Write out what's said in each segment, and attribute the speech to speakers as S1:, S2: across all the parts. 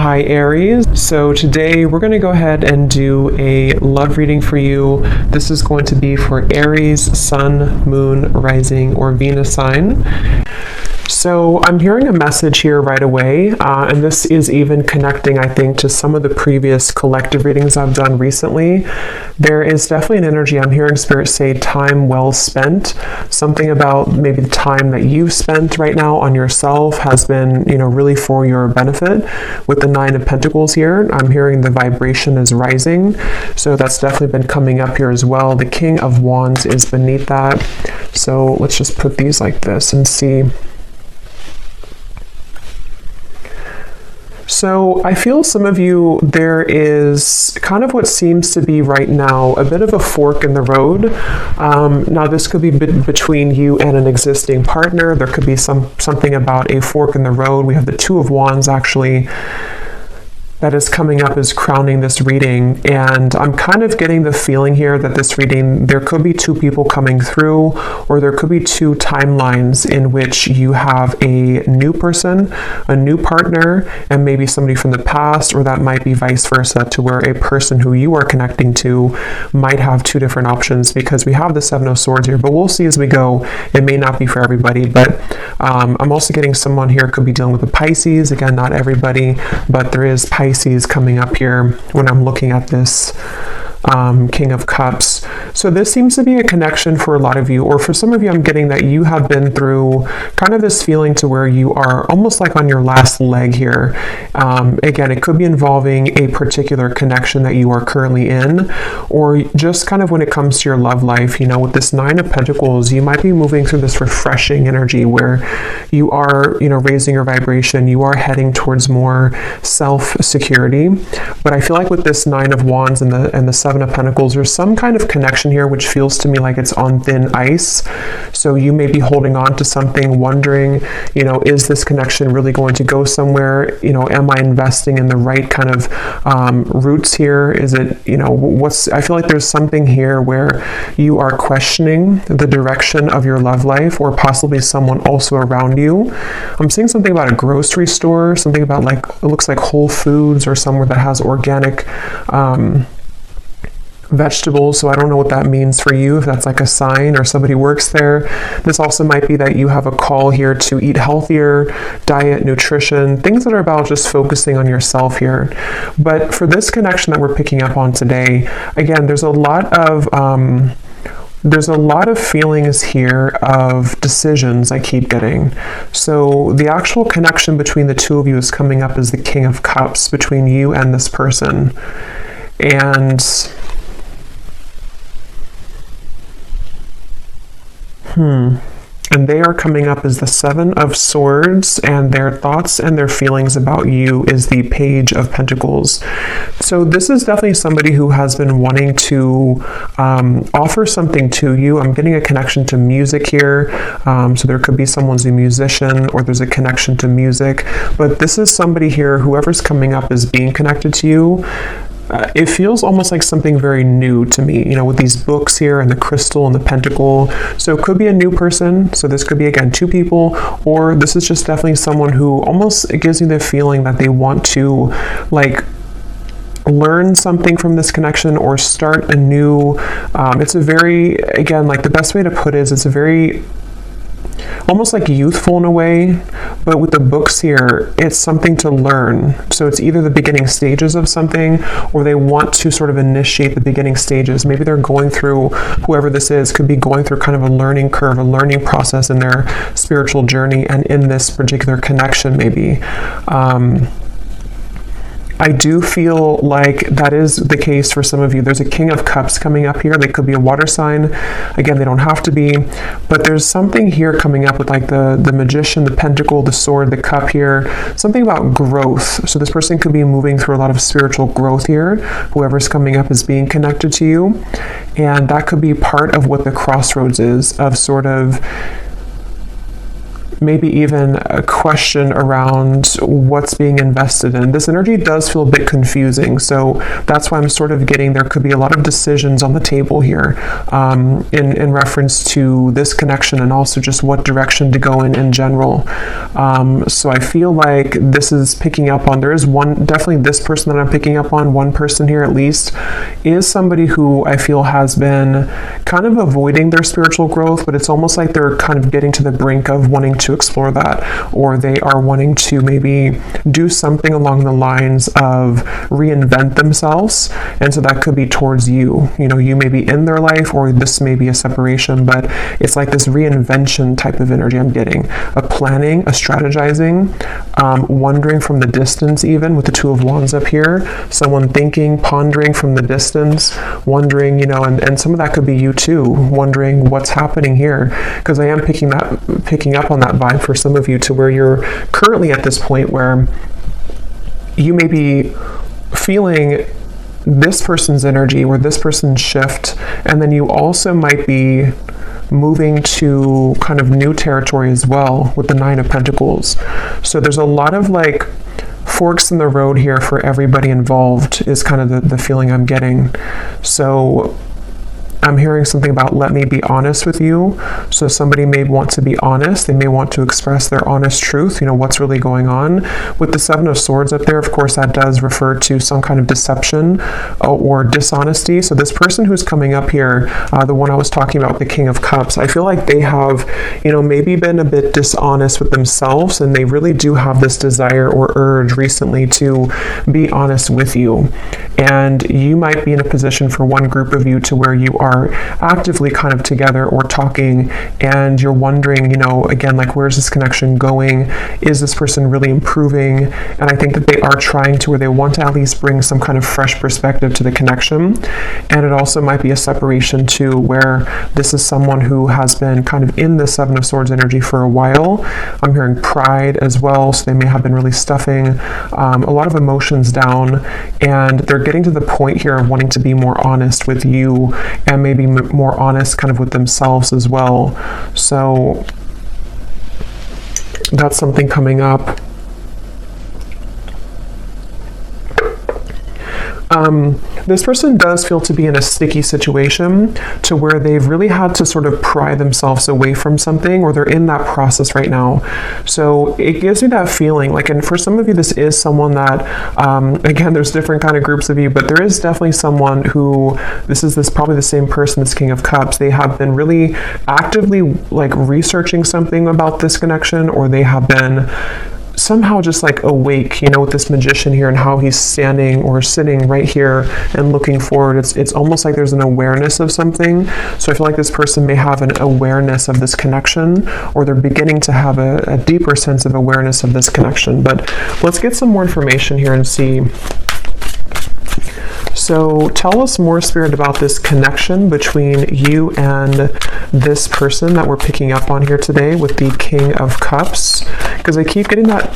S1: Hi Aries. So today we're going to go ahead and do a love reading for you. This is going to be for Aries, Sun, Moon, Rising, or Venus sign. So I'm hearing a message here right away, and this is even connecting, I think, to some of the previous collective readings I've done recently. There is definitely an energy. I'm hearing Spirit say time well spent. Something about maybe the time that you've spent right now on yourself has been, really for your benefit. With the Nine of Pentacles here, I'm hearing the vibration is rising. So that's definitely been coming up here as well. The King of Wands is beneath that. So let's just put these like this and see. So I feel some of you, there is kind of what seems to be right now a bit of a fork in the road. Now this could be between you and an existing partner. There could be something about a fork in the road. We have the Two of Wands actually that is coming up as crowning this reading, and I'm kind of getting the feeling here that this reading, there could be two people coming through, or there could be two timelines in which you have a new person, a new partner, and maybe somebody from the past, or that might be vice versa, to where a person who you are connecting to might have two different options, because we have the Seven of Swords here, but we'll see as we go. It may not be for everybody, but I'm also getting someone here could be dealing with a Pisces. Again, not everybody, but there is Pisces coming up here when I'm looking at this King of Cups. So this seems to be a connection for a lot of you, or for some of you, I'm getting that you have been through kind of this feeling to where you are almost like on your last leg here. Again, it could be involving a particular connection that you are currently in, or just kind of when it comes to your love life, with this Nine of Pentacles, you might be moving through this refreshing energy where you are, raising your vibration, you are heading towards more self-security. But I feel like with this Nine of Wands and the Seven of Pentacles, there's some kind of connection here which feels to me like it's on thin ice. So you may be holding on to something, wondering, is this connection really going to go somewhere? Am I investing in the right kind of roots here? Is it, I feel like there's something here where you are questioning the direction of your love life, or possibly someone also around you. I'm seeing something about a grocery store, something about it looks like Whole Foods, or somewhere that has organic vegetables. So I don't know what that means for you, if that's like a sign or somebody works there. This also might be that you have a call here to eat healthier, diet, nutrition, things that are about just focusing on yourself here. But for this connection that we're picking up on today, again, there's a lot of feelings here of decisions I keep getting. So the actual connection between the two of you is coming up as the King of Cups between you and this person. And they are coming up as the Seven of Swords, and their thoughts and their feelings about you is the Page of Pentacles. So this is definitely somebody who has been wanting to offer something to you. I'm getting a connection to music here. So there could be someone's a musician, or there's a connection to music. But this is somebody here, whoever's coming up as being connected to you. It feels almost like something very new to me, with these books here and the crystal and the pentacle. So it could be a new person. So this could be, again, two people, or this is just definitely someone who almost, it gives me the feeling that they want to learn something from this connection, or start a new, it's a very, again, the best way to put it is it's a very, almost like youthful in a way, but with the books here, it's something to learn. So it's either the beginning stages of something, or they want to sort of initiate the beginning stages. Maybe they're going through, whoever this is, could be going through kind of a learning curve, a learning process in their spiritual journey, and in this particular connection, maybe. I do feel like that is the case for some of you. There's a King of Cups coming up here. They could be a water sign. Again, they don't have to be, but there's something here coming up with the Magician, the Pentacle, the Sword, the Cup here. Something about growth. So this person could be moving through a lot of spiritual growth here. Whoever's coming up is being connected to you. And that could be part of what the crossroads is, of sort of maybe even a question around what's being invested in. This energy does feel a bit confusing, so that's why I'm sort of getting there could be a lot of decisions on the table here in reference to this connection, and also just what direction to go in general. So I feel like this is picking up on, there is one, definitely this person that I'm picking up on, one person here at least, is somebody who I feel has been kind of avoiding their spiritual growth, but it's almost like they're kind of getting to the brink of wanting to explore that, or they are wanting to maybe do something along the lines of reinvent themselves. And so that could be towards you. You know, you may be in their life, or this may be a separation, but it's like this reinvention type of energy I'm getting. A planning, a strategizing, wondering from the distance, even with the Two of Wands up here. Someone thinking, pondering from the distance, wondering, you know, and some of that could be you too, wondering what's happening here, because I am picking up on that vibe for some of you, to where you're currently at this point where you may be feeling this person's energy or this person's shift, and then you also might be moving to kind of new territory as well with the Nine of Pentacles. So there's a lot of like forks in the road here for everybody involved, is kind of the feeling I'm getting. So I'm hearing something about, let me be honest with you. So somebody may want to be honest. They may want to express their honest truth, you know, what's really going on. With the Seven of Swords up there, of course, that does refer to some kind of deception or dishonesty. So this person who's coming up here, the one I was talking about, the King of Cups, I feel like they have, you know, maybe been a bit dishonest with themselves, and they really do have this desire or urge recently to be honest with you. And you might be in a position for one group of you to where you are actively kind of together or talking, and you're wondering, you know, again, like, where's this connection going? Is this person really improving? And I think that they are trying to, or they want to at least bring some kind of fresh perspective to the connection. And it also might be a separation too, where this is someone who has been kind of in the Seven of Swords energy for a while. I'm hearing pride as well, so they may have been really stuffing a lot of emotions down, and they're getting to the point here of wanting to be more honest with you, and maybe more honest kind of with themselves as well. So that's something coming up. This person does feel to be in a sticky situation, to where they've really had to sort of pry themselves away from something, or they're in that process right now. So it gives me that feeling like, and for some of you, this is someone that, again, there's different kind of groups of you, but there is definitely someone who, this probably the same person, this King of Cups. They have been really actively like researching something about this connection, or they have been somehow just like awake, you know, with this Magician here and how he's standing or sitting right here and looking forward. It's almost like there's an awareness of something. So I feel like this person may have an awareness of this connection, or they're beginning to have a deeper sense of awareness of this connection. But let's get some more information here and see. So tell us more, Spirit, about this connection between you and this person that we're picking up on here today with the King of Cups, because I keep getting that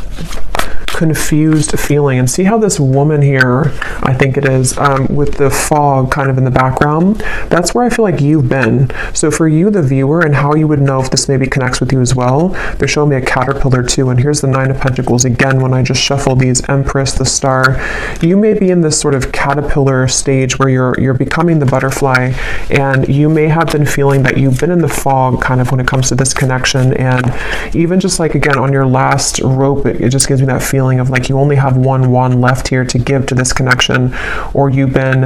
S1: confused feeling. And see how this woman here, I think it is, with the fog kind of in the background, that's where I feel like you've been. So for you, the viewer, and how you would know if this maybe connects with you as well, they're showing me a caterpillar too, and here's the Nine of Pentacles again. When I just shuffle these, Empress, the Star, you may be in this sort of caterpillar stage where you're becoming the butterfly, and you may have been feeling that you've been in the fog kind of when it comes to this connection. And even just like, again, on your last rope, it just gives me that feeling of like you only have one wand left here to give to this connection, or you've been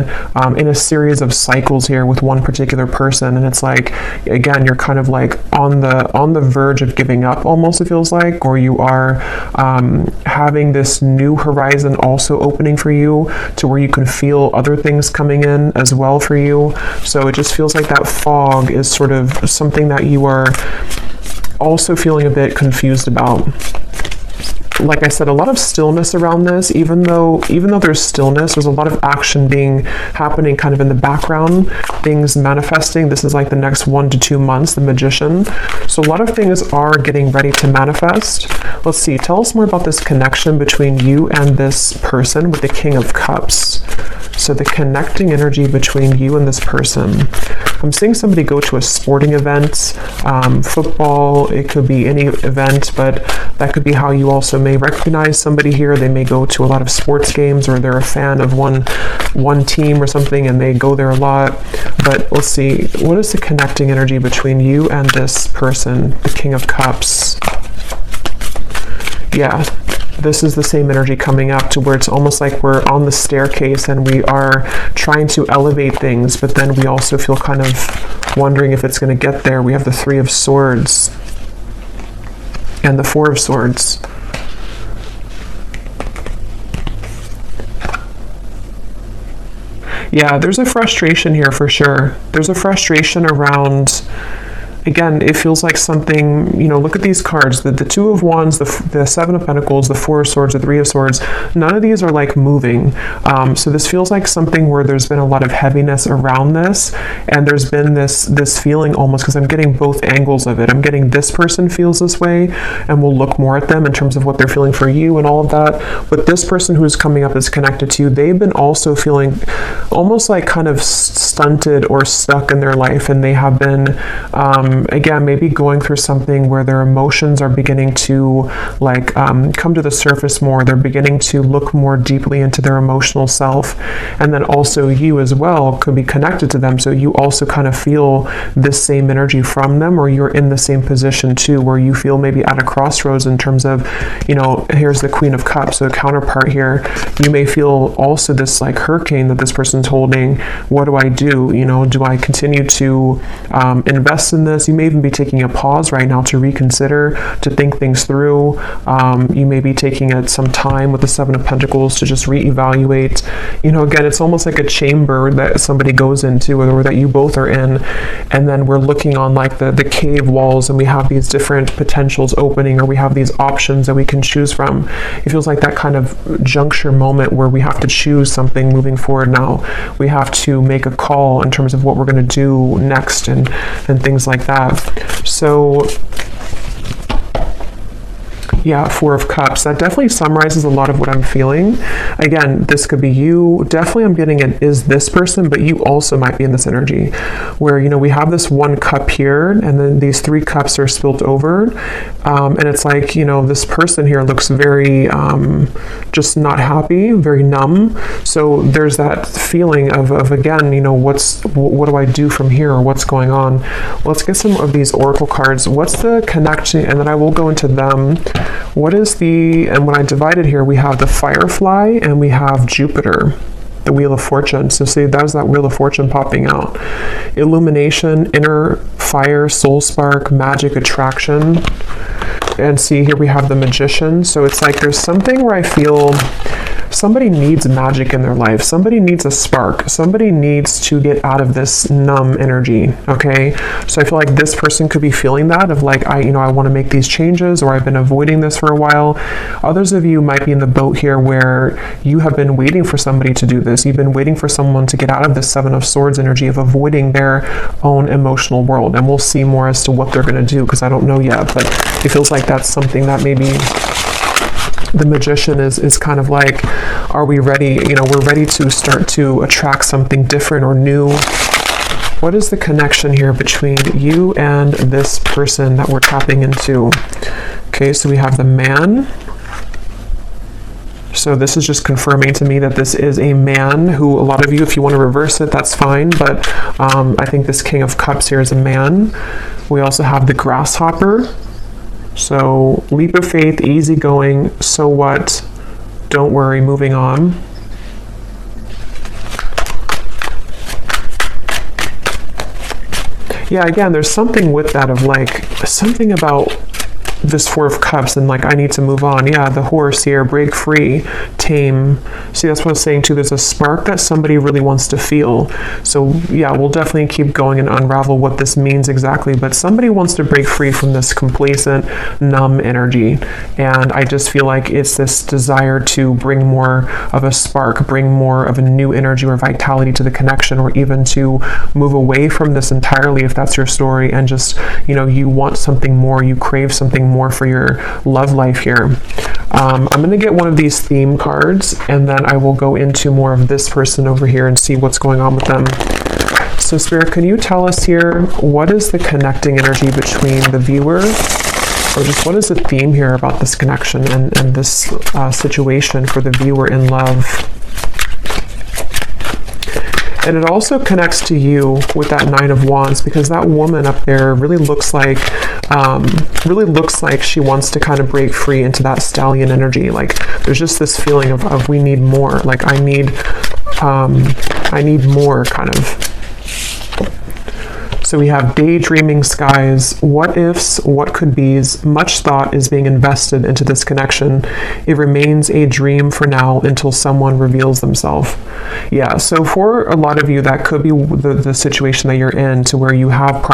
S1: in a series of cycles here with one particular person, and it's like, again, you're kind of like on the verge of giving up almost, it feels like, or you are having this new horizon also opening for you, to where you can feel other things coming in as well for you. So it just feels like that fog is sort of something that you are also feeling a bit confused about. Like I said, a lot of stillness around this. Even though there's stillness, there's a lot of action happening kind of in the background, things manifesting. This is like the next 1 to 2 months, the Magician. So a lot of things are getting ready to manifest. Let's see, tell us more about this connection between you and this person with the King of Cups. So the connecting energy between you and this person. I'm seeing somebody go to a sporting event, football, it could be any event, but that could be how you also may recognize somebody here. They may go to a lot of sports games, or they're a fan of one team or something and they go there a lot. But let's see, what is the connecting energy between you and this person? The King of Cups. Yeah, this is the same energy coming up to where it's almost like we're on the staircase and we are trying to elevate things, but then we also feel kind of wondering if it's going to get there. We have the Three of Swords and the Four of Swords. Yeah, there's a frustration here for sure. There's a frustration around, again, it feels like something, you know, look at these cards, the Two of Wands, the Seven of Pentacles, the Four of Swords, the Three of Swords, none of these are like moving. So this feels like something where there's been a lot of heaviness around this, and there's been this feeling almost, because I'm getting both angles of it. I'm getting this person feels this way, and we'll look more at them in terms of what they're feeling for you and all of that. But this person who's coming up is connected to you. They've been also feeling almost like kind of stunted or stuck in their life, and they have been, again, maybe going through something where their emotions are beginning to like come to the surface more. They're beginning to look more deeply into their emotional self. And then also you as well could be connected to them. So you also kind of feel this same energy from them, or you're in the same position too, where you feel maybe at a crossroads in terms of, you know, here's the Queen of Cups, so the counterpart here. You may feel also this like hurricane that this person's holding. What do I do? You know, do I continue to invest in this? You may even be taking a pause right now to reconsider, to think things through. You may be taking some time with the Seven of Pentacles to just reevaluate. You know, again, it's almost like a chamber that somebody goes into, or that you both are in, and then we're looking on like the cave walls, and we have these different potentials opening, or we have these options that we can choose from. It feels like that kind of juncture moment where we have to choose something moving forward now. We have to make a call in terms of what we're going to do next, and things like that. So yeah, Four of Cups. That definitely summarizes a lot of what I'm feeling. Again, this could be you. Definitely I'm getting it is this person, but you also might be in this energy where, you know, we have this one cup here, and then these three cups are spilled over. And it's like, you know, this person here looks very just not happy, very numb. So there's that feeling of again, you know, what do I do from here, or what's going on? Let's get some of these oracle cards. What's the connection? And then I will go into them. What is and when I divide it here, we have the Firefly and we have Jupiter, the Wheel of Fortune. So see, that was that Wheel of Fortune popping out. Illumination, inner fire, soul spark, magic, attraction. And see, here we have the Magician. So it's like there's something where I feel somebody needs magic in their life. Somebody needs a spark. Somebody needs to get out of this numb energy, okay? So I feel like this person could be feeling that of like, I want to make these changes, or I've been avoiding this for a while. Others of you might be in the boat here where you have been waiting for somebody to do this. You've been waiting for someone to get out of the Seven of Swords energy of avoiding their own emotional world. And we'll see more as to what they're going to do, because I don't know yet, but it feels like that's something that maybe the Magician is kind of like, are we ready? You know, we're ready to start to attract something different or new. What is the connection here between you and this person that we're tapping into? Okay, so we have the Man. So this is just confirming to me that this is a man who, a lot of you, if you want to reverse it, that's fine. But I think this King of Cups here is a man. We also have the Grasshopper. So leap of faith, easygoing, so what? Don't worry, moving on. Yeah, again, there's something with that of like, something about this Four of Cups and like, I need to move on. Yeah, the Horse here, break free, tame. See, that's what I was saying too. There's a spark that somebody really wants to feel. So yeah, we'll definitely keep going and unravel what this means exactly. But somebody wants to break free from this complacent, numb energy. And I just feel like it's this desire to bring more of a spark, bring more of a new energy or vitality to the connection, or even to move away from this entirely if that's your story, and just, you know, you want something more, you crave something more for your love life here. I'm going to get one of these theme cards, and then I will go into more of this person over here and see what's going on with them. So Spirit, can you tell us here, what is the connecting energy between the viewer, or just what is the theme here about this connection and this situation for the viewer in love? And it also connects to you with that Nine of Wands, because that woman up there really looks like she wants to kind of break free into that stallion energy. Like there's just this feeling of we need more. Like I need more kind of. So we have daydreaming skies, what ifs, what could be's. Much thought is being invested into this connection. It remains a dream for now until someone reveals themselves. Yeah, so for a lot of you, that could be the situation that you're in, to where you have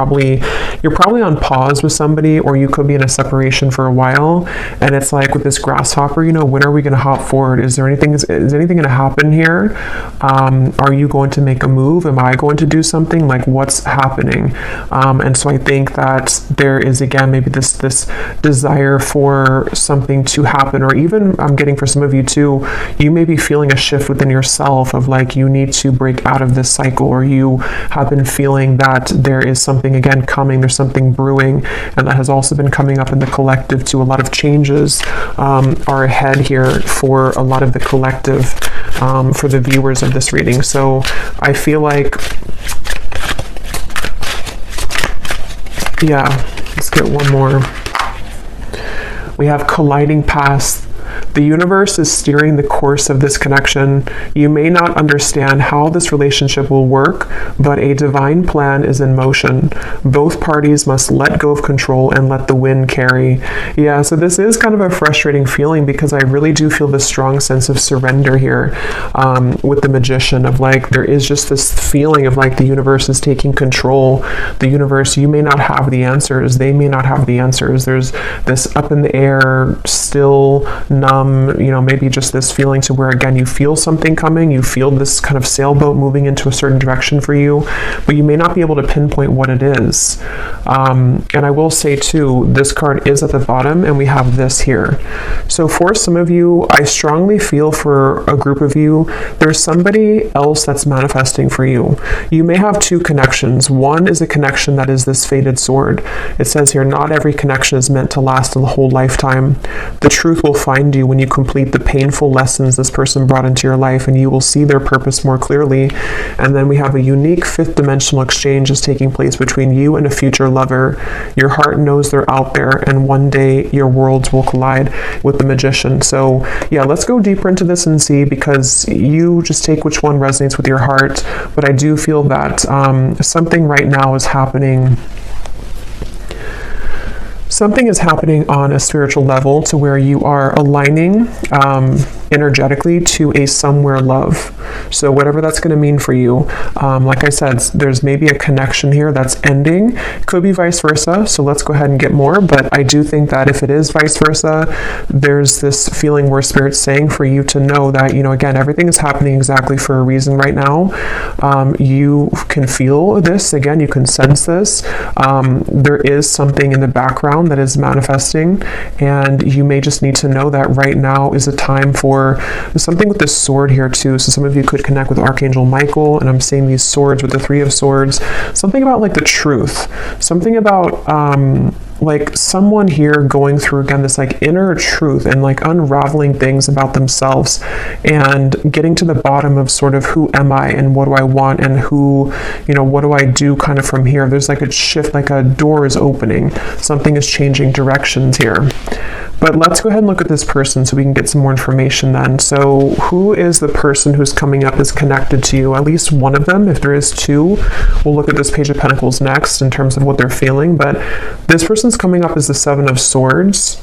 S1: you're probably on pause with somebody, or you could be in a separation for a while. And it's like with this grasshopper, you know, when are we going to hop forward? Is anything going to happen here? Are you going to make a move? Am I going to do something? Like what's happening? And so I think that there is, again, maybe this desire for something to happen, or even I'm getting for some of you too, you may be feeling a shift within yourself of like you need to break out of this cycle, or you have been feeling that there is something again coming, there's something brewing, and that has also been coming up in the collective too. A lot of changes are ahead here for a lot of the collective, for the viewers of this reading. So I feel like, yeah, let's get one more. We have colliding paths. The universe is steering the course of this connection. You may not understand how this relationship will work, but a divine plan is in motion. Both parties must let go of control and let the wind carry. Yeah, so this is kind of a frustrating feeling, because I really do feel this strong sense of surrender here with the Magician, of like there is just this feeling of like the universe is taking control. The universe, you may not have the answers, they may not have the answers. There's this up in the air, still numb, you know, maybe just this feeling to where, again, you feel something coming, you feel this kind of sailboat moving into a certain direction for you, but you may not be able to pinpoint what it is. And I will say too, this card is at the bottom, and we have this here. So for some of you, I strongly feel for a group of you, there's somebody else that's manifesting for you. You may have two connections. One is a connection that is this fated sword. It says here, not every connection is meant to last a whole lifetime. The truth will find you when you complete the painful lessons this person brought into your life, and you will see their purpose more clearly. And then we have a unique fifth dimensional exchange is taking place between you and a future lover. Your heart knows they're out there, and one day your worlds will collide with the Magician. So yeah, let's go deeper into this and see, because you just take which one resonates with your heart. But I do feel that something right now is happening. Something is happening on a spiritual level to where you are aligning energetically to a somewhere love. So whatever that's going to mean for you, like I said, there's maybe a connection here that's ending. It could be vice versa. So let's go ahead and get more. But I do think that if it is vice versa, there's this feeling where Spirit's saying for you to know that, you know, again, everything is happening exactly for a reason right now. You can feel this. Again, you can sense this. There is something in the background that is manifesting, and you may just need to know that right now is a time for something with this sword here too. So some of you could connect with Archangel Michael, and I'm seeing these swords with the Three of Swords. Something about like the truth, something about like someone here going through, again, this like inner truth and like unraveling things about themselves and getting to the bottom of sort of who am I and what do I want and who, you know, what do I do kind of from here. There's like a shift, like a door is opening. Something is changing directions here. But let's go ahead and look at this person so we can get some more information then. So who is the person who's coming up is connected to you? At least one of them. If there is two, we'll look at this Page of Pentacles next in terms of what they're feeling. But this person's coming up as the Seven of Swords.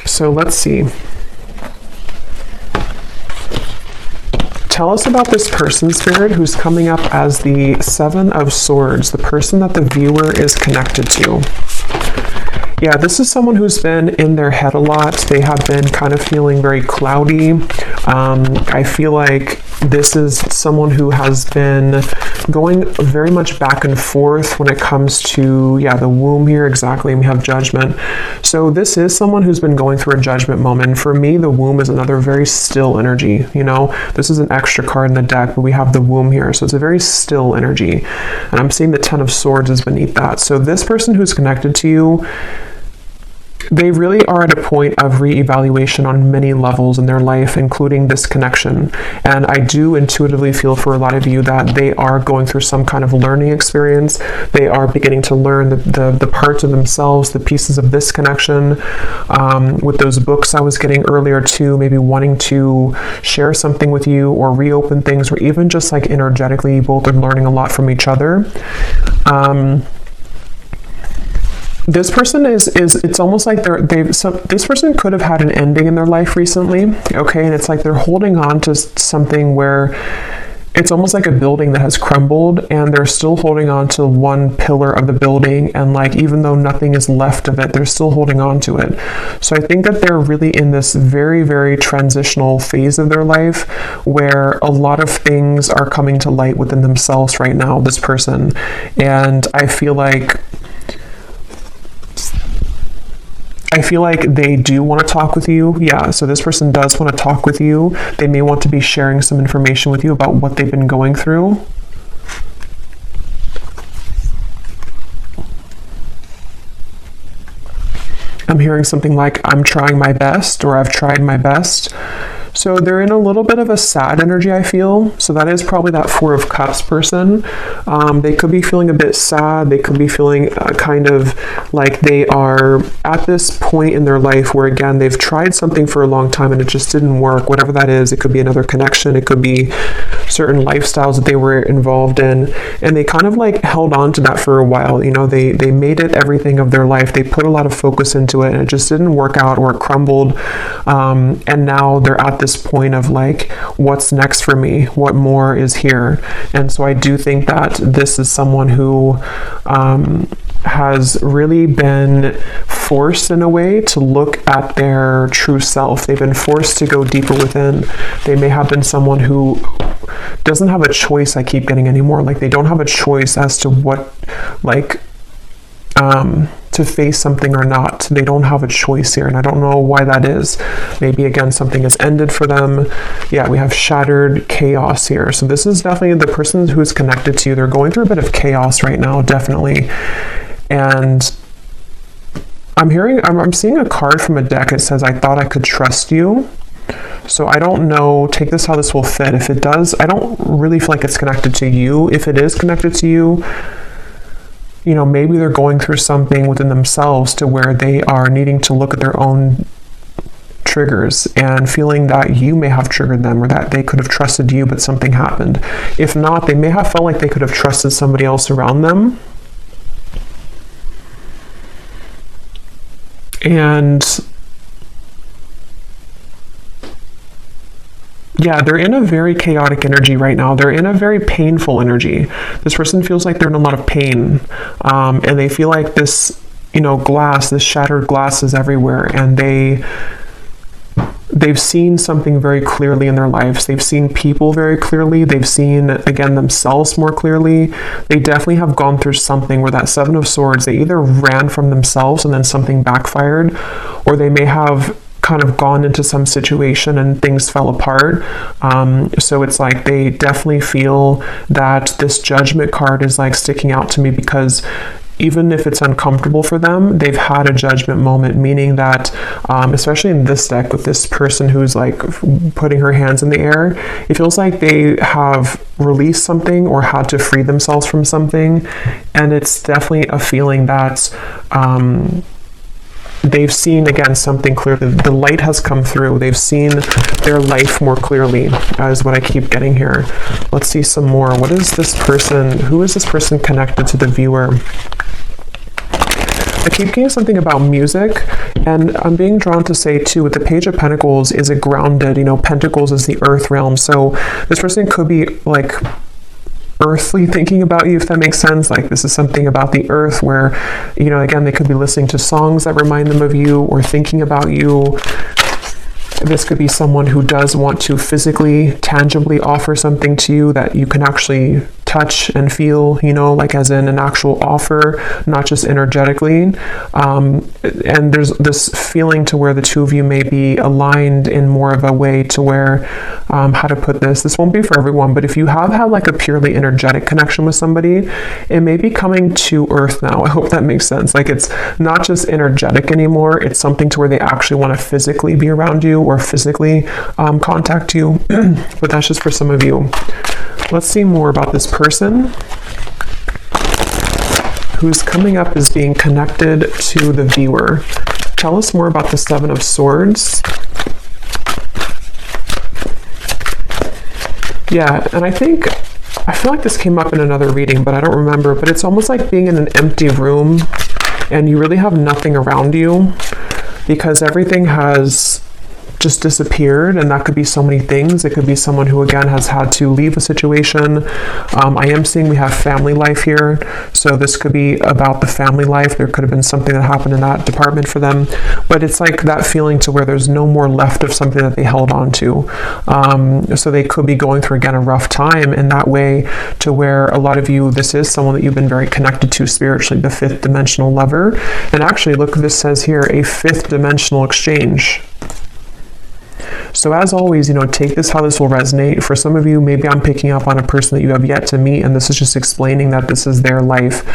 S1: So let's see. Tell us about this person, Spirit, who's coming up as the Seven of Swords, the person that the viewer is connected to. Yeah, this is someone who's been in their head a lot. They have been kind of feeling very cloudy. I feel like This is someone who has been going very much back and forth when it comes to, yeah, the womb here, exactly, and we have judgment. So this is someone who's been going through a judgment moment. For me, the womb is another very still energy, you know. This is an extra card in the deck, but we have the womb here, so it's a very still energy. And I'm seeing the Ten of Swords is beneath that. So this person who's connected to you, they really are at a point of reevaluation on many levels in their life, including this connection. And I do intuitively feel for a lot of you that they are going through some kind of learning experience. They are beginning to learn the parts of themselves, the pieces of this connection. With those books I was getting earlier too, maybe wanting to share something with you or reopen things, or even just like energetically, you both are learning a lot from each other. This person it's almost like this person could have had an ending in their life recently, okay? And it's like they're holding on to something where it's almost like a building that has crumbled, and they're still holding on to one pillar of the building, and like even though nothing is left of it, they're still holding on to it. So I think that they're really in this very, very transitional phase of their life where a lot of things are coming to light within themselves right now, this person. And I feel like they do want to talk with you. Yeah, so this person does want to talk with you. They may want to be sharing some information with you about what they've been going through. I'm hearing something like, I'm trying my best, or I've tried my best. So they're in a little bit of a sad energy, I feel. So that is probably that Four of Cups person. They could be feeling a bit sad. They could be feeling kind of like they are at this point in their life where, again, they've tried something for a long time and it just didn't work. Whatever that is, it could be another connection. It could be certain lifestyles that they were involved in. And they kind of like held on to that for a while. You know, they made it everything of their life. They put a lot of focus into it and it just didn't work out, or it crumbled. And now they're at this point of like, what's next for me? What more is here? And so I do think that this is someone who has really been forced in a way to look at their true self. They've been forced to go deeper within. They may have been someone who doesn't have a choice, I keep getting anymore. Like they don't have a choice as to what, like, to face something or not. They don't have a choice here, and I don't know why that is. Maybe again something has ended for them. Yeah, we have shattered chaos here. So this is definitely the person who's connected to you. They're going through a bit of chaos right now, definitely. And I'm seeing a card from a deck. It says, I thought I could trust you. So I don't know, take this how this will fit. If it does, I don't really feel like it's connected to you. If it is connected to you, you know, maybe they're going through something within themselves to where they are needing to look at their own triggers and feeling that you may have triggered them, or that they could have trusted you, but something happened. If not, they may have felt like they could have trusted somebody else around them. And yeah, they're in a very chaotic energy right now. They're in a very painful energy. This person feels like they're in a lot of pain. And they feel like this, you know, glass, this shattered glass is everywhere. And they've seen something very clearly in their lives. They've seen people very clearly. They've seen, again, themselves more clearly. They definitely have gone through something where that Seven of Swords, they either ran from themselves and then something backfired, or they may have kind of gone into some situation and things fell apart. So it's like they definitely feel that this Judgment card is like sticking out to me, because even if it's uncomfortable for them, they've had a judgment moment, meaning that, especially in this deck with this person who's like putting her hands in the air, it feels like they have released something or had to free themselves from something. And it's definitely a feeling that, they've seen, again, something clearly. The light has come through. They've seen their life more clearly, is what I keep getting here. Let's see some more. What is this person? Who is this person connected to the viewer? I keep getting something about music, and I'm being drawn to say too, with the Page of Pentacles, is it grounded? You know, Pentacles is the earth realm. So this person could be like earthly thinking about you, if that makes sense. Like this is something about the earth where, you know, again, they could be listening to songs that remind them of you or thinking about you. This could be someone who does want to physically, tangibly offer something to you that you can actually touch and feel, you know, like as in an actual offer, not just energetically. And there's this feeling to where the two of you may be aligned in more of a way to where, how to put this won't be for everyone, but if you have had like a purely energetic connection with somebody, it may be coming to earth now. I hope that makes sense. Like it's not just energetic anymore. It's something to where they actually want to physically be around you or physically contact you. But that's just for some of you. Let's see more about this person who's coming up as being connected to the viewer. Tell us more about the Seven of Swords. Yeah, and I feel like this came up in another reading, but I don't remember. But it's almost like being in an empty room and you really have nothing around you because everything has just disappeared, and that could be so many things. It could be someone who again has had to leave a situation. I am seeing we have family life here, so this could be about the family life. There could have been something that happened in that department for them, but it's like that feeling to where there's no more left of something that they held on to. So they could be going through again a rough time in that way, to where a lot of you, this is someone that you've been very connected to spiritually, the fifth dimensional lover. And actually look, this says here, a fifth dimensional exchange. So as always, you know, take this how this will resonate. For some of you, maybe I'm picking up on a person that you have yet to meet, and this is just explaining that this is their life.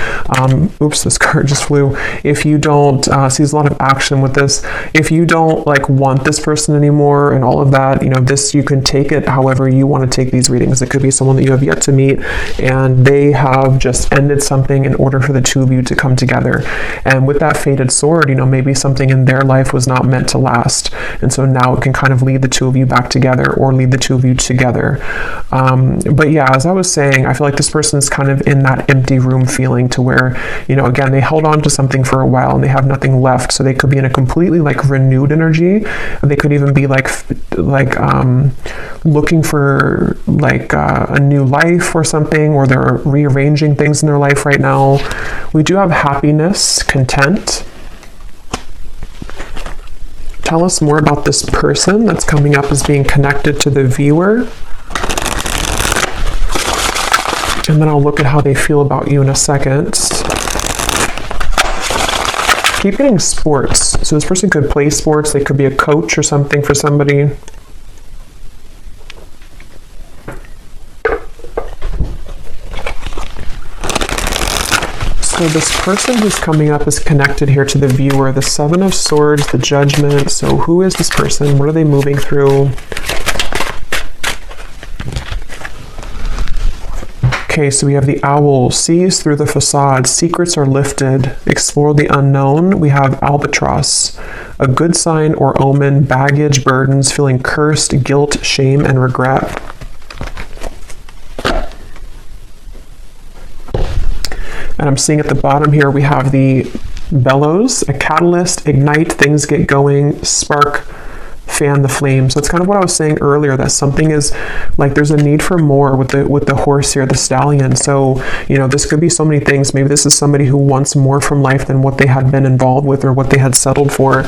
S1: Oops, this card just flew. If you don't, see there's a lot of action with this. If you don't like want this person anymore and all of that, you know, this, you can take it however you want to take these readings. It could be someone that you have yet to meet and they have just ended something in order for the two of you to come together. And with that fated sword, you know, maybe something in their life was not meant to last. And so now it can kind of lead the two of you back together or lead the two of you together. But yeah, as I was saying, I feel like this person is kind of in that empty room feeling to where, you know, again, they held on to something for a while and they have nothing left. So they could be in a completely like renewed energy. They could even be like looking for like a new life or something, or they're rearranging things in their life right now. We do have happiness, content. Tell us more about this person that's coming up as being connected to the viewer. And then I'll look at how they feel about you in a second. Keep getting sports. So this person could play sports. They could be a coach or something for somebody. So this person who's coming up is connected here to the viewer, the Seven of Swords, the Judgment. So who is this person? What are they moving through? Okay, so we have the Owl, sees through the facade, secrets are lifted, explore the unknown. We have Albatross, a good sign or omen, baggage, burdens, feeling cursed, guilt, shame, and regret. And I'm seeing at the bottom here, we have the bellows, a catalyst, ignite, things get going, spark, fan the flame. So it's kind of what I was saying earlier, that something is like, there's a need for more with the horse here, the stallion. So, you know, this could be so many things. Maybe this is somebody who wants more from life than what they had been involved with or what they had settled for.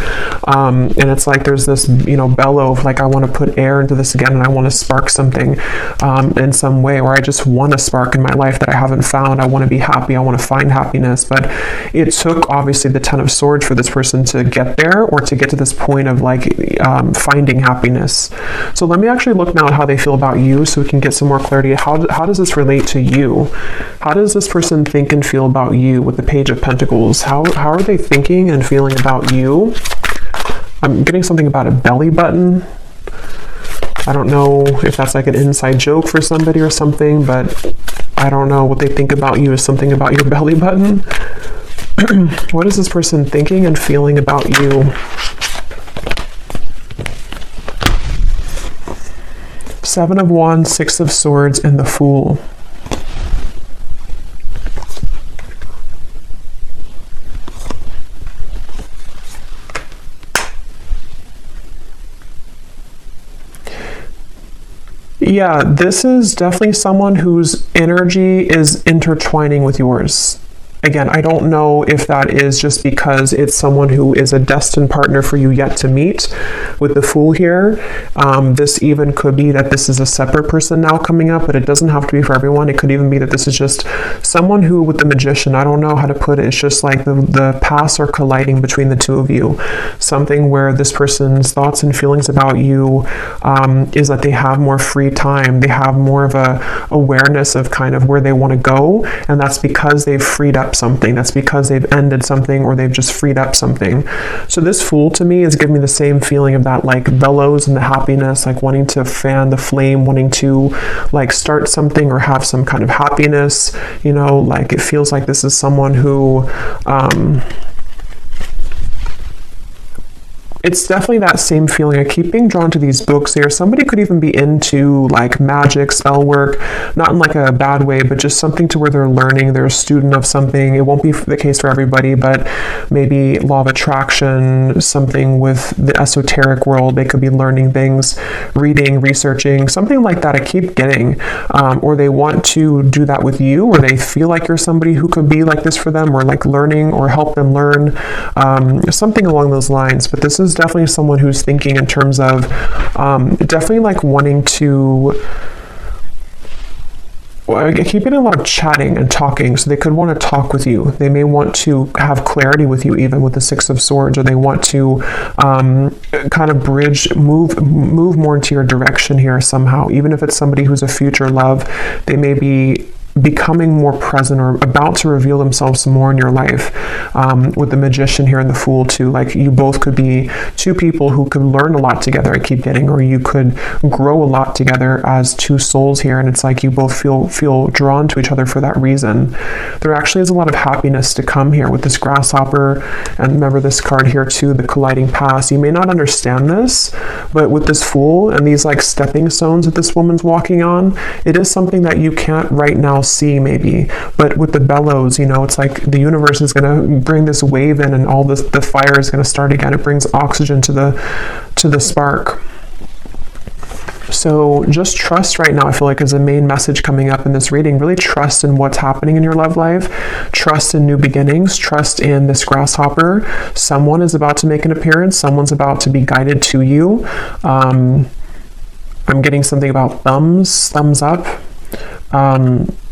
S1: And it's like, there's this, you know, bellow of like, I want to put air into this again, and I want to spark something in some way, or I just want a spark in my life that I haven't found. I want to be happy. I want to find happiness. But it took obviously the Ten of Swords for this person to get there, or to get to this point of like, finding happiness. So let me actually look now at how they feel about you, so we can get some more clarity. How does this relate to you? How does this person think and feel about you with the Page of Pentacles? How are they thinking and feeling about you? I'm getting something about a belly button. I don't know if that's like an inside joke for somebody or something, but I don't know what they think about you is something about your belly button. What is this person thinking and feeling about you? Seven of Wands, Six of Swords, and the Fool. Yeah, this is definitely someone whose energy is intertwining with yours. Again, I don't know if that is just because it's someone who is a destined partner for you yet to meet with the Fool here. This even could be that this is a separate person now coming up, but it doesn't have to be for everyone. It could even be that this is just someone who, with the Magician, I don't know how to put it. It's just like the paths are colliding between the two of you. Something where this person's thoughts and feelings about you is that they have more free time. They have more of a awareness of kind of where they want to go, and that's because they've freed up something. That's because they've ended something, or they've just freed up something. So this Fool to me is giving me the same feeling of that like bellows and the happiness, like wanting to fan the flame, wanting to like start something or have some kind of happiness, you know, like it feels like this is someone who it's definitely that same feeling. I keep being drawn to these books here. Somebody could even be into like magic, spell work, not in like a bad way, but just something to where they're learning, they're a student of something. It won't be the case for everybody, but maybe law of attraction, something with the esoteric world. They could be learning things, reading, researching, something like that I keep getting. Or they want to do that with you, or they feel like you're somebody who could be like this for them, or like learning or help them learn, something along those lines. But this is definitely someone who's thinking in terms of definitely like wanting to, well, I keep getting a lot of chatting and talking, so they could want to talk with you. They may want to have clarity with you, even with the Six of Swords, or they want to kind of move more into your direction here somehow. Even if it's somebody who's a future love, they may be becoming more present or about to reveal themselves some more in your life. With the Magician here and the Fool too, like you both could be two people who could learn a lot together, I keep getting, or you could grow a lot together as two souls here, and it's like you both feel drawn to each other for that reason. There actually is a lot of happiness to come here with this Grasshopper, and remember this card here too, the colliding paths. You may not understand this, but with this Fool and these like stepping stones that this woman's walking on, it is something that you can't right now see maybe, but with the bellows, you know, it's like the universe is going to bring this wave in, and all this, the fire is going to start again. It brings oxygen to the spark. So just trust right now, I feel like, is a main message coming up in this reading. Really trust in what's happening in your love life. Trust in new beginnings. Trust in this Grasshopper. Someone is about to make an appearance. Someone's about to be guided to you. I'm getting something about thumbs up.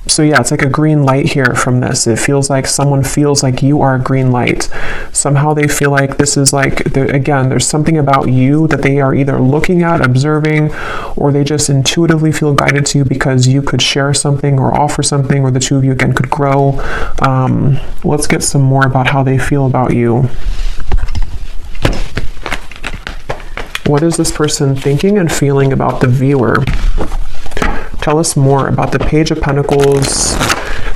S1: So yeah, it's like a green light here from this. It feels like someone feels like you are a green light. Somehow they feel like this is like, again, there's something about you that they are either looking at, observing, or they just intuitively feel guided to you because you could share something or offer something, or the two of you again could grow. Let's get some more about how they feel about you. What is this person thinking and feeling about the viewer? Tell us more about the Page of Pentacles.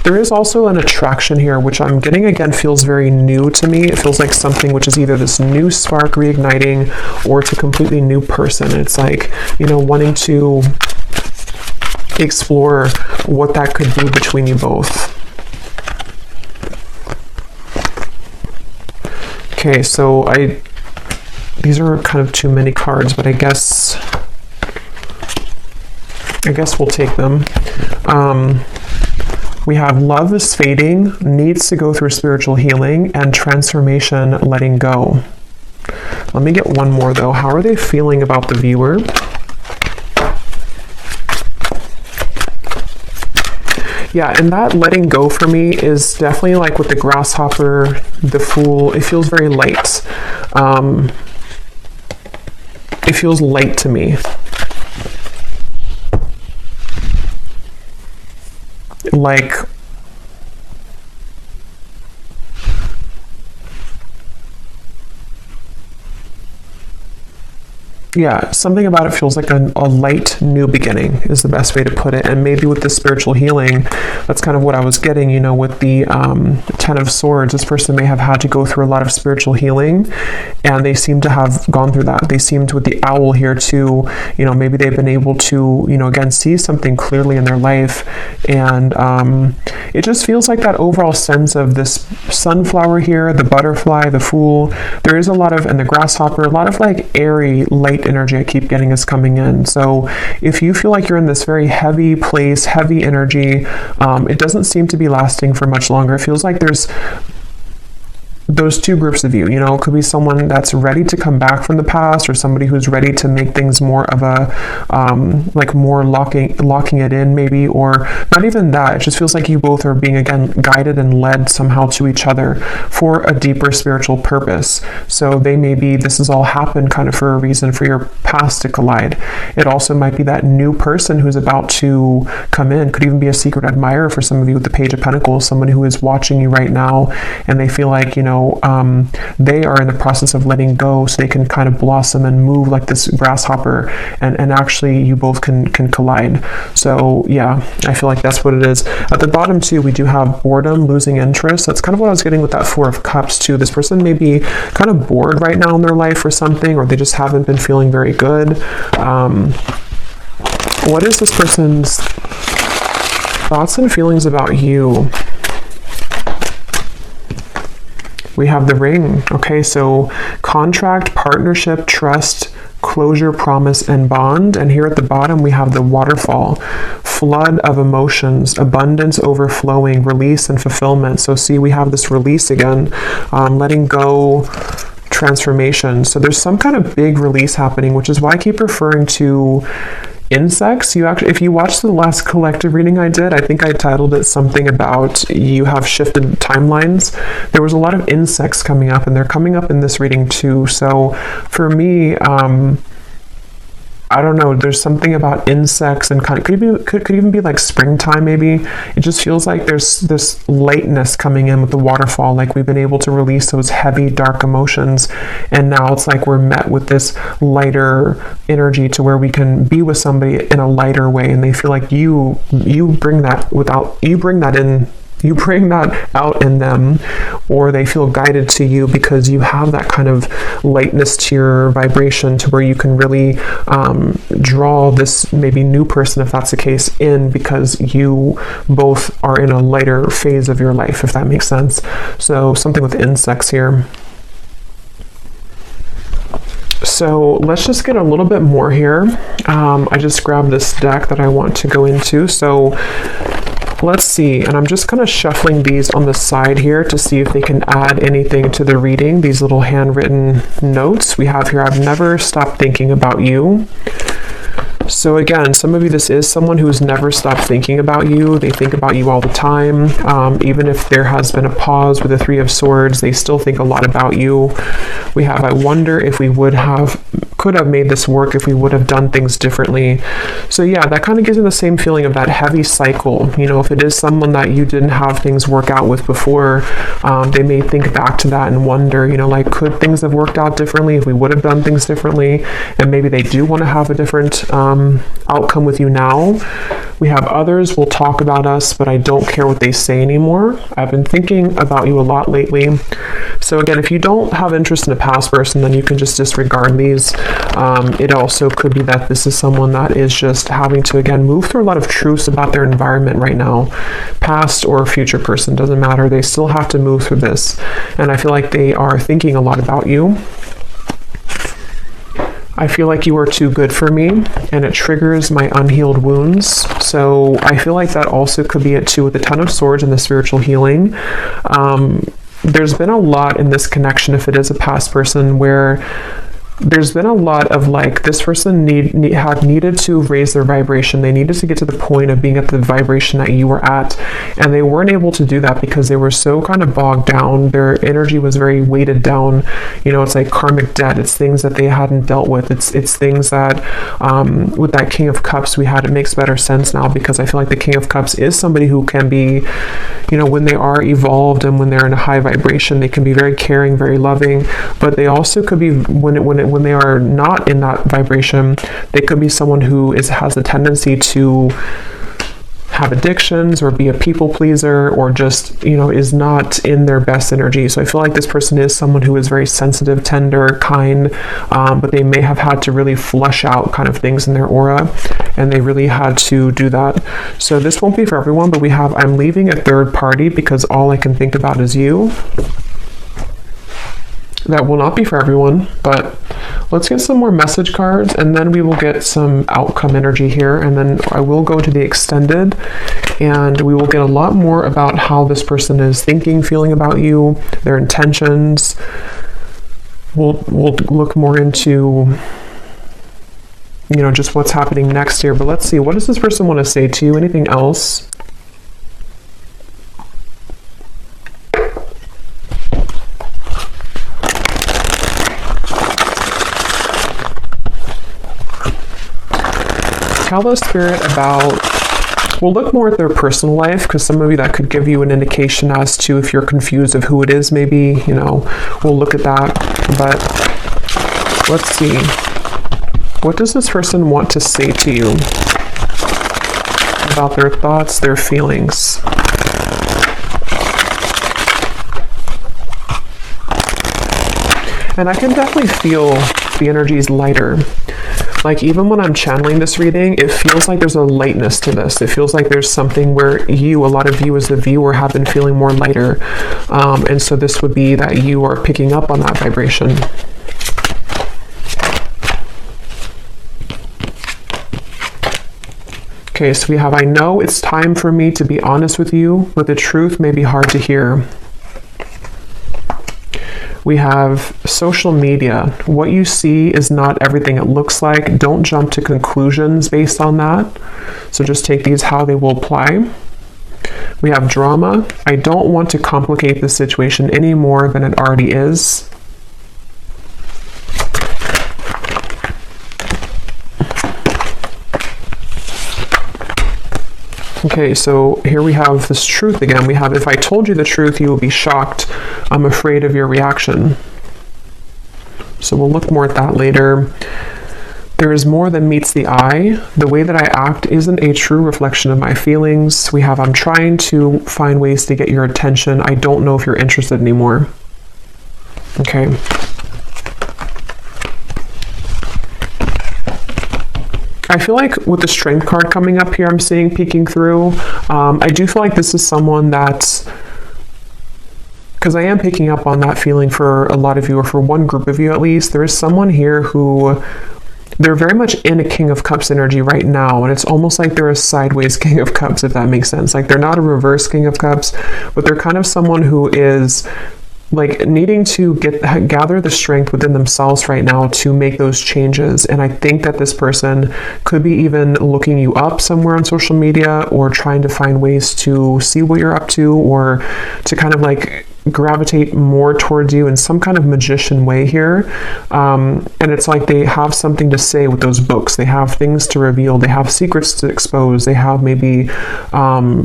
S1: There is also an attraction here, which I'm getting again feels very new to me. It feels like something which is either this new spark reigniting, or it's a completely new person. It's like, you know, wanting to explore what that could be between you both. Okay, so these are kind of too many cards, but I guess we'll take them. We have love is fading, needs to go through spiritual healing, and transformation, letting go. Let me get one more though. How are they feeling about the viewer? Yeah, and that letting go for me is definitely like with the Grasshopper, the Fool. It feels very light. It feels light to me. Like, yeah, something about it feels like a light new beginning is the best way to put it. And maybe with the spiritual healing, that's kind of what I was getting, you know, with the Ten of Swords. This person may have had to go through a lot of spiritual healing, and they seem to have gone through that. They seemed, with the Owl here too, you know, maybe they've been able to, you know, again, see something clearly in their life. And it just feels like that overall sense of this Sunflower here, the Butterfly, the Fool. There is a lot of, and the Grasshopper, a lot of like airy, light energy I keep getting is coming in. So if you feel like you're in this very heavy place, heavy energy, it doesn't seem to be lasting for much longer. It feels like there's those two groups of you, you know, it could be someone that's ready to come back from the past, or somebody who's ready to make things more of a, like more locking it in maybe, or not even that. It just feels like you both are being, again, guided and led somehow to each other for a deeper spiritual purpose. So they may be, this has all happened kind of for a reason, for your past to collide. It also might be that new person who's about to come in. Could even be a secret admirer for some of you with the Page of Pentacles, someone who is watching you right now, and they feel like, you know, they are in the process of letting go so they can kind of blossom and move like this grasshopper, and actually you both can collide. So yeah, I feel like that's what it is. At the bottom too, we do have boredom, losing interest. That's kind of what I was getting with that Four of Cups too. This person may be kind of bored right now in their life or something, or they just haven't been feeling very good. What is this person's thoughts and feelings about you? We have the Ring. Okay, so contract, partnership, trust, closure, promise, and bond. And here at the bottom, we have the Waterfall. Flood of emotions, abundance overflowing, release and fulfillment. So see, we have this release again, letting go, transformation. So there's some kind of big release happening, which is why I keep referring to insects. You actually, if you watched the last collective reading I did, I think I titled it something about you have shifted timelines. There was a lot of insects coming up, and they're coming up in this reading too. So for me, I don't know, there's something about insects, and kind of could even be like springtime maybe. It just feels like there's this lightness coming in with the waterfall, like we've been able to release those heavy dark emotions, and now it's like we're met with this lighter energy to where we can be with somebody in a lighter way, and they feel like you bring that out in them, or they feel guided to you because you have that kind of lightness to your vibration, to where you can really draw this maybe new person, if that's the case, in, because you both are in a lighter phase of your life, if that makes sense. So something with insects here. So let's just get a little bit more here. I just grabbed this deck that I want to go into. So let's see, and I'm just kind of shuffling these on the side here to see if they can add anything to the reading. These little handwritten notes we have here. I've never stopped thinking about you. So again, some of you, this is someone who's never stopped thinking about you. They think about you all the time. Even if there has been a pause with the Three of Swords, they still think a lot about you. We have, I wonder if we could have made this work if we would have done things differently. So yeah, that kind of gives me the same feeling of that heavy cycle. You know, if it is someone that you didn't have things work out with before, they may think back to that and wonder, you know, like, could things have worked out differently if we would have done things differently? And maybe they do want to have a different outcome with you now. We have others will talk about us, but I don't care what they say anymore. I've been thinking about you a lot lately. So again, if you don't have interest in a past person, then you can just disregard these. It also could be that this is someone that is just having to, again, move through a lot of truths about their environment right now. Past or future person, doesn't matter. They still have to move through this. And I feel like they are thinking a lot about you. I feel like you are too good for me, and it triggers my unhealed wounds. So I feel like that also could be it too, with the Ten of Swords and the spiritual healing. There's been a lot in this connection, if it is a past person, where there's been a lot of like, this person had needed to raise their vibration. They needed to get to the point of being at the vibration that you were at, and they weren't able to do that because they were so kind of bogged down. Their energy was very weighted down. You know, it's like karmic debt. It's things that they hadn't dealt with. It's things that with that King of Cups we had, it makes better sense now, because I feel like the King of Cups is somebody who can be, you know, when they are evolved and when they're in a high vibration, they can be very caring, very loving, but they also could be, when they are not in that vibration, they could be someone who has a tendency to have addictions or be a people pleaser, or just, you know, is not in their best energy. So I feel like this person is someone who is very sensitive, tender, kind, but they may have had to really flush out kind of things in their aura, and they really had to do that. So this won't be for everyone, but we have, I'm leaving a third party because all I can think about is you. That will not be for everyone, but Let's get some more message cards, and then we will get some outcome energy here, and then I will go to the extended, and we will get a lot more about how this person is thinking, feeling about you, their intentions. We'll look more into, you know, just what's happening next here. But let's see, what does this person want to say to you? Anything else? Tell the Spirit about, we'll look more at their personal life, because some of you, that could give you an indication as to if you're confused of who it is, maybe, you know, we'll look at that. But let's see, what does this person want to say to you about their thoughts, their feelings? And I can definitely feel the energies lighter. Like, even when I'm channeling this reading, it feels like there's a lightness to this. It feels like there's something where you, a lot of you as the viewer, have been feeling more lighter. And so this would be that you are picking up on that vibration. Okay, so we have, I know it's time for me to be honest with you, but the truth may be hard to hear. We have social media. What you see is not everything it looks like. Don't jump to conclusions based on that. So just take these how they will apply. We have drama. I don't want to complicate the situation any more than it already is. Okay, so here we have this truth again. We have, if I told you the truth, you will be shocked. I'm afraid of your reaction. So we'll look more at that later. There is more than meets the eye. The way that I act isn't a true reflection of my feelings. We have, I'm trying to find ways to get your attention. I don't know if you're interested anymore. Okay. I feel like with the Strength card coming up here, I'm seeing peeking through. I do feel like this is someone that's, because I am picking up on that feeling for a lot of you, or for one group of you at least. There is someone here who, they're very much in a King of Cups energy right now, and it's almost like they're a sideways King of Cups, if that makes sense. Like, they're not a reverse King of Cups, but they're kind of someone who is like needing to gather the strength within themselves right now to make those changes. And I think that this person could be even looking you up somewhere on social media, or trying to find ways to see what you're up to, or to kind of like gravitate more towards you in some kind of magician way here. And it's like they have something to say with those books. They have things to reveal. They have secrets to expose. They have maybe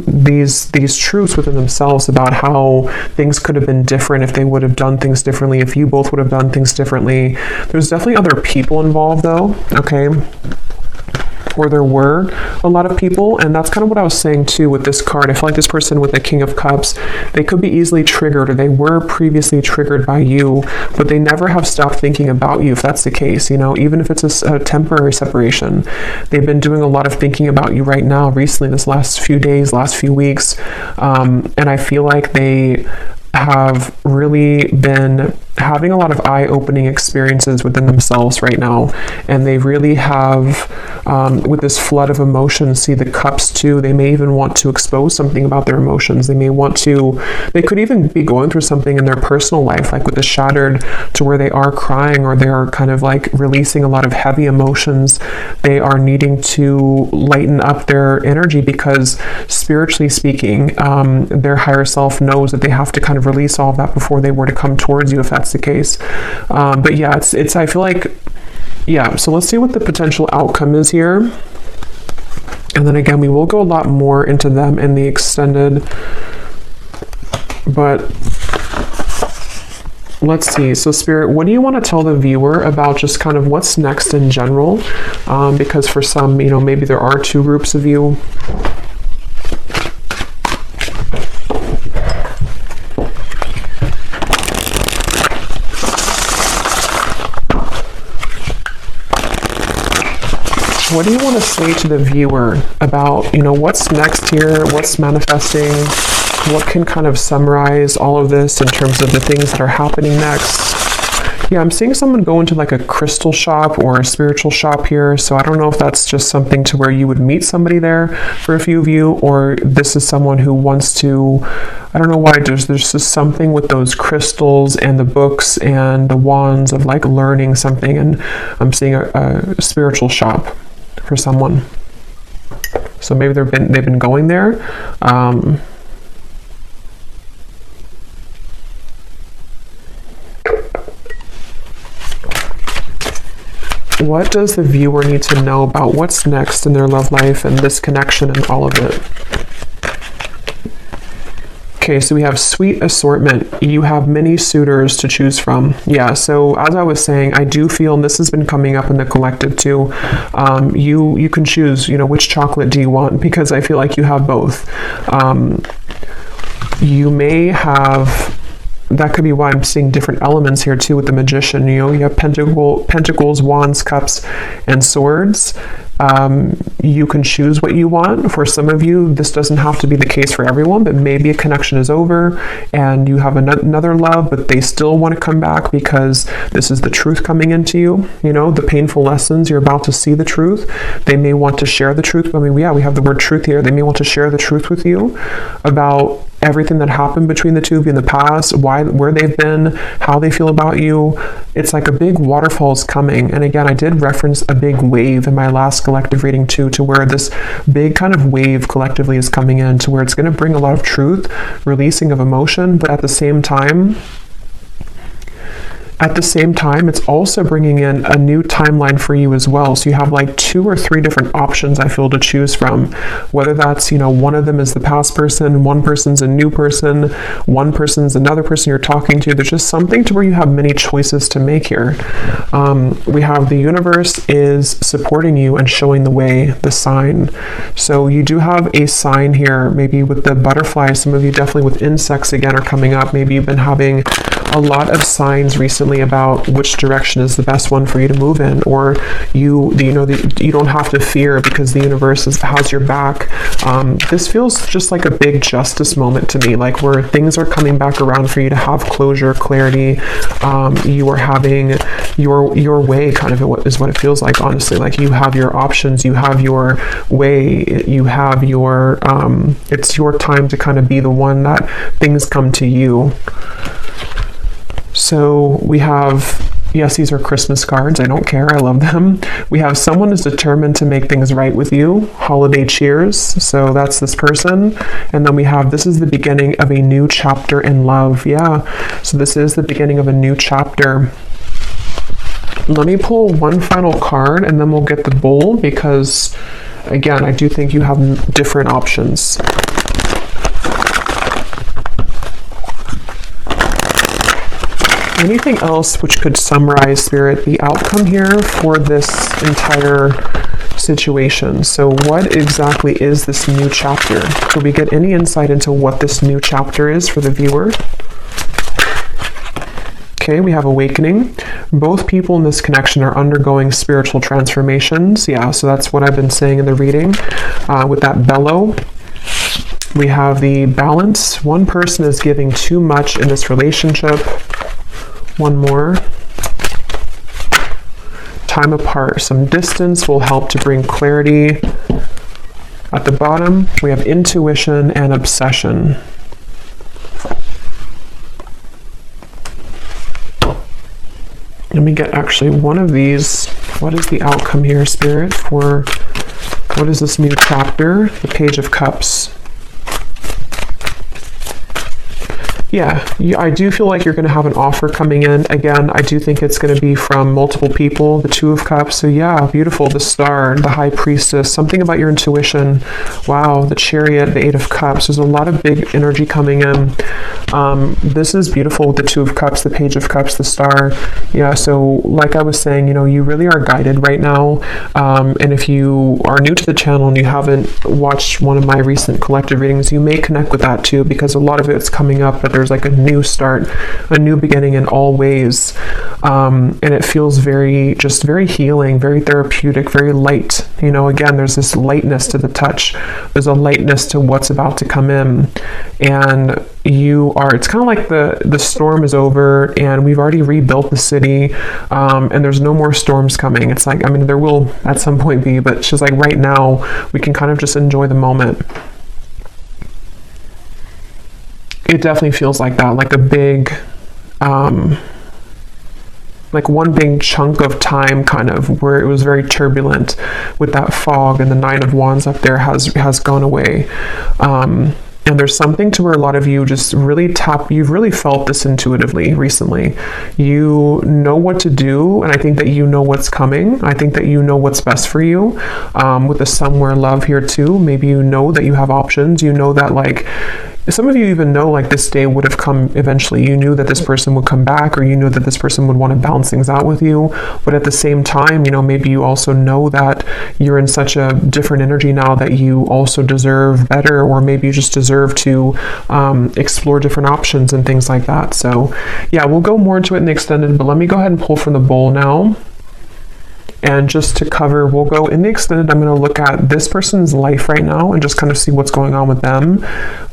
S1: these truths within themselves about how things could have been different if they would have done things differently, if you both would have done things differently. There's definitely other people involved though, okay? Or there were a lot of people, and that's kind of what I was saying too with this card. I feel like this person with the King of Cups, they could be easily triggered, or they were previously triggered by you, but they never have stopped thinking about you, if that's the case, you know, even if it's a temporary separation. They've been doing a lot of thinking about you right now, recently, this last few days, last few weeks, and I feel like they have really been having a lot of eye-opening experiences within themselves right now, and they really have, with this flood of emotions, see the cups too, they may even want to expose something about their emotions. They may want to, they could even be going through something in their personal life, like with the shattered, to where they are crying, or they are kind of like releasing a lot of heavy emotions. They are needing to lighten up their energy, because spiritually speaking, their higher self knows that they have to kind of release all of that before they were to come towards you, if that's the case. But yeah, it's I feel like, yeah, so let's see what the potential outcome is here. And then again, we will go a lot more into them in the extended, but let's see. So Spirit, what do you want to tell the viewer about just kind of what's next in general? Because for some, you know, maybe there are two groups of you. What do you want to say to the viewer about, you know, what's next here, what's manifesting, what can kind of summarize all of this in terms of the things that are happening next? Yeah, I'm seeing someone go into like a crystal shop or a spiritual shop here. So I don't know if that's just something to where you would meet somebody there for a few of you, or this is someone who wants to, I don't know why, there's just something with those crystals and the books and the wands of like learning something. And I'm seeing a spiritual shop for someone. So maybe they've been going there. What does the viewer need to know about what's next in their love life and this connection and all of it? Okay, so we have sweet assortment. You have many suitors to choose from. Yeah, so as I was saying, I do feel, and this has been coming up in the collective too, you can choose, which chocolate do you want, because I feel like you have both. You may have, that could be why I'm seeing different elements here too with the Magician. You have pentacles, wands, cups, and swords. You can choose what you want. For some of you, this doesn't have to be the case for everyone, but maybe a connection is over and you have another love, but they still want to come back because this is the truth coming into you. The painful lessons, you're about to see the truth. They may want to share the truth. I mean, yeah, we have the word truth here. They may want to share the truth with you about everything that happened between the two of you in the past, where they've been, how they feel about you. It's like a big waterfall is coming. And again, I did reference a big wave in my last collective reading too, to where this big kind of wave collectively is coming in, to where it's going to bring a lot of truth, releasing of emotion, but at the same time, it's also bringing in a new timeline for you as well. So you have like 2 or 3 different options, I feel, to choose from. Whether that's, one of them is the past person, one person's a new person, one person's another person you're talking to. There's just something to where you have many choices to make here. We have the universe is supporting you and showing the way, the sign. So you do have a sign here, maybe with the butterfly. Some of you definitely with insects again are coming up. Maybe you've been having a lot of signs recently about which direction is the best one for you to move in, or you don't have to fear because the universe has your back. This feels just like a big justice moment to me, like where things are coming back around for you to have closure, clarity. You are having your way, kind of is what it feels like, honestly. Like you have your options, you have your way, you have your it's your time to kind of be the one that things come to you. So we have, yes, these are Christmas cards. I don't care. I love them. We have someone who's determined to make things right with you. Holiday cheers. So that's this person. And then we have, this is the beginning of a new chapter in love. Yeah. So this is the beginning of a new chapter. Let me pull one final card and then we'll get the bowl, because again, I do think you have different options. Anything else which could summarize, Spirit, the outcome here for this entire situation? So what exactly is this new chapter? Could we get any insight into what this new chapter is for the viewer? Okay, we have awakening. Both people in this connection are undergoing spiritual transformations. Yeah, so that's what I've been saying in the reading with that bellow. We have the balance. One person is giving too much in this relationship. One more. Time apart. Some distance will help to bring clarity. At the bottom, we have intuition and obsession. Let me get actually one of these. What is the outcome here, Spirit, for what is this new chapter? The Page of Cups. Yeah, I do feel like you're going to have an offer coming in. Again, I do think it's going to be from multiple people. The Two of Cups. So yeah, beautiful. The Star, the High Priestess, something about your intuition. Wow, the Chariot, the Eight of Cups. There's a lot of big energy coming in. This is beautiful with the Two of Cups, the Page of Cups, the Star. Yeah, so like I was saying, you really are guided right now. And if you are new to the channel and you haven't watched one of my recent collective readings, you may connect with that too, because a lot of it's coming up that there's there's like a new start, a new beginning in all ways. And it feels just very healing, very therapeutic, very light. You know, again, there's this lightness to the touch. There's a lightness to what's about to come in. And it's kind of like the storm is over and we've already rebuilt the city, and there's no more storms coming. It's like, I mean, there will at some point be, but it's just like right now we can kind of just enjoy the moment. It definitely feels like that, like a big, like one big chunk of time kind of where it was very turbulent with that fog, and the Nine of Wands up there has gone away. And there's something to where a lot of you just really you've really felt this intuitively recently. You know what to do, and I think that you know what's coming. I think that you know what's best for you. With the somewhere love here too, maybe you know that you have options. You know that, like, some of you even know, like, this day would have come eventually. You knew that this person would come back, or you knew that this person would want to balance things out with you. But at the same time, you know, maybe you also know that you're in such a different energy now that you also deserve better, or maybe you just deserve to explore different options and things like that. So yeah, we'll go more into it in the extended, but let me go ahead and pull from the bowl now. And just to cover, we'll go in the extended. I'm going to look at this person's life right now and just kind of see what's going on with them.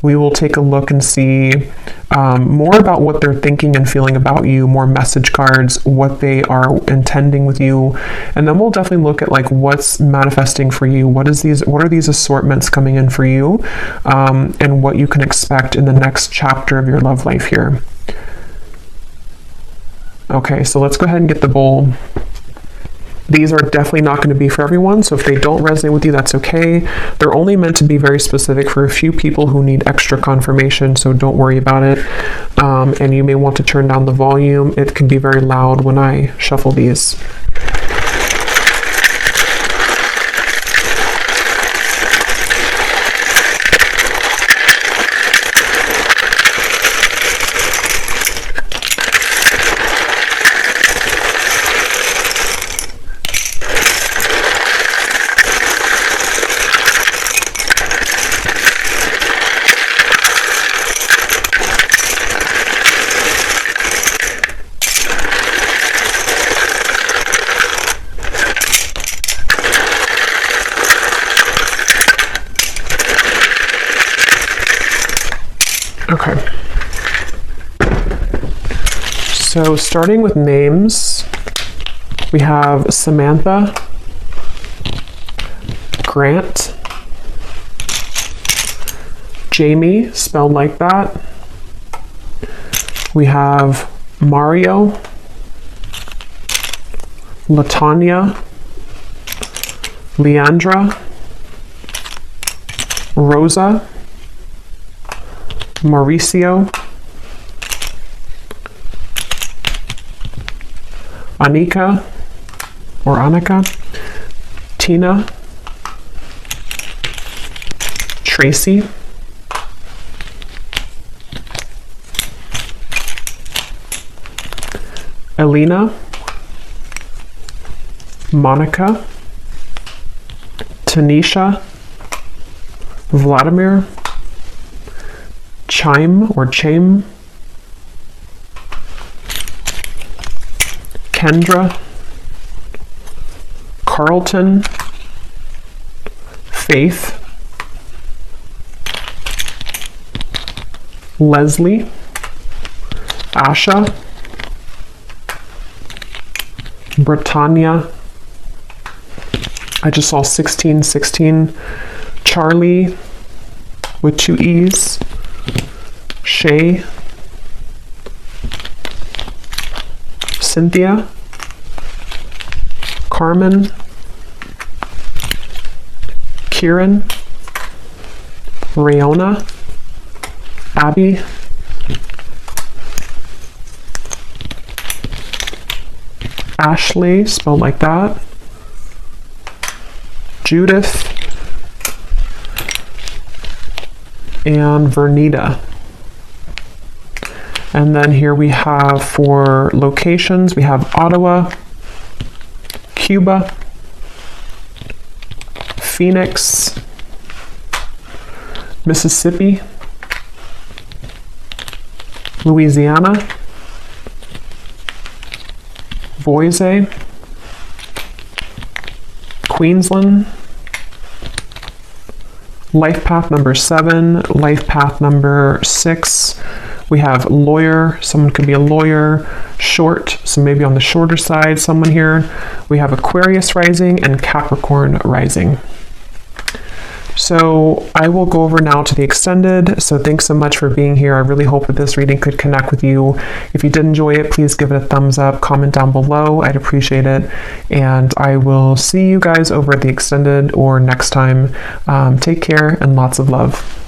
S1: We will take a look and see more about what they're thinking and feeling about you, more message cards, what they are intending with you. And then we'll definitely look at, like, what's manifesting for you. What are these assortments coming in for you, and what you can expect in the next chapter of your love life here. Okay, so let's go ahead and get the bowl. These are definitely not going to be for everyone, so if they don't resonate with you, that's okay. They're only meant to be very specific for a few people who need extra confirmation, so don't worry about it. And you may want to turn down the volume. It can be very loud when I shuffle these. Okay. So starting with names, we have Samantha, Grant, Jamie, spelled like that. We have Mario, Latanya, Leandra, Rosa, Mauricio, Anika, or Annika, Tina, Tracy, Elena, Monica, Tanisha, Vladimir, Chaim, Kendra, Carlton, Faith, Leslie, Asha, Britannia, I just saw 1616, Charlie with 2 E's, Shay, Cynthia, Carmen, Kieran, Rayona, Abby, Ashley, spelled like that, Judith, and Vernita. And then here we have for locations, we have Ottawa, Cuba, Phoenix, Mississippi, Louisiana, Boise, Queensland, life path number 7, life path number 6. We have lawyer, someone could be a lawyer, short, so maybe on the shorter side, someone here. We have Aquarius rising and Capricorn rising. So I will go over now to the extended. So thanks so much for being here. I really hope that this reading could connect with you. If you did enjoy it, please give it a thumbs up, comment down below. I'd appreciate it. And I will see you guys over at the extended or next time. Take care and lots of love.